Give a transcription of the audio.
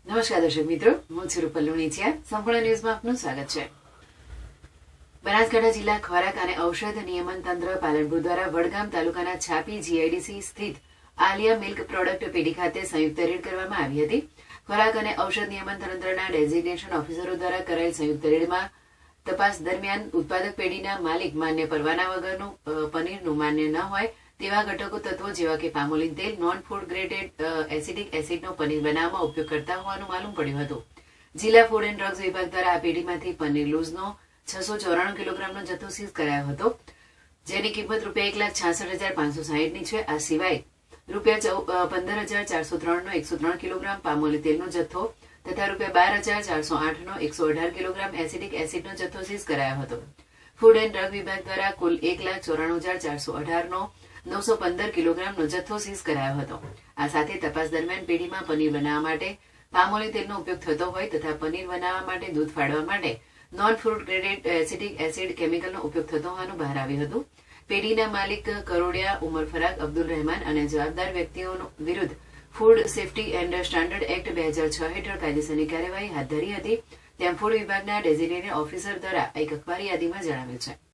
નમસ્કાર દર્શક મિત્રો, હું છું રૂપલ લુણીચિયા. સંપૂર્ણ ન્યૂઝમાં આપનું સ્વાગત છે. બનાસકાંઠા જિલ્લા ખોરાક અને ઔષધ નિયમન તંત્ર પાલનપુર દ્વારા વડગામ તાલુકાના છાપી જીઆઈડીસી સ્થિત આલિયા મિલ્ક પ્રોડક્ટ પેઢી ખાતે સંયુક્ત રેડ કરવામાં આવી હતી. ખોરાક અને ઔષધ નિયમન તંત્રના ડેઝિગ્નેશન ઓફિસરો દ્વારા કરાયેલ સંયુક્ત રેડમાં તપાસ દરમિયાન ઉત્પાદક પેઢીના માલિક માન્ય પરવાના વગરનું પનીરનું માન્ય ન હોય તેવા ઘટકો તત્વો જેવા કે પામોલિન તેલ, નોન ફૂડ ગ્રેડેડ એસિડિક એસિડનો પનીર બનાવવામાં ઉપયોગ કરતા હોવાનું માલુમ પડ્યું હતું. જિલ્લા ફૂડ એન્ડ ડ્રગ્સ વિભાગ દ્વારા આ પેઢીમાંથી પનીર લૂઝનો 694 કિલોગ્રામનો જથ્થો સીઝ કરાયો હતો, જેની કિંમત ₹1,66,560ની છે. આ સિવાય ₹15,403નો 103 કિલોગ્રામ પામોલિન તેલનો જથ્થો તથા ₹12,408નો 118 કિલોગ્રામ એસિડિક એસિડનો જથ્થો સીઝ કરાયો હતો. ફૂડ એન્ડ ડ્રગ વિભાગ દ્વારા કુલ 1,94,418નો 915 કિલોગ્રામનો જથ્થો સીઝ કરાયો હતો. આ સાથે તપાસ દરમિયાન પેઢીમાં પનીર બનાવવા માટે પામોલિન તેલનો ઉપયોગ થતો હોય તથા પનીર બનાવવા માટે દૂધ ફાડવા માટે non food graded acidic acid કેમિકલનો ઉપયોગ થતો હોવાનું બહાર આવ્યું હતું. પેઢીના માલિક કરોડિયા ઉમર ફરાક અબ્દુલ રહેમાન અને જવાબદાર વ્યક્તિઓ વિરુદ્ધ food safety and standard act 2006 હેઠળ કાયદેસરની કાર્યવાહી હાથ ધરી હતી, તેમ ફૂડ વિભાગના ડેઝિગ્નેટેડ ઓફિસર દ્વારા એક અખબારી યાદીમાં જણાવ્યું છે.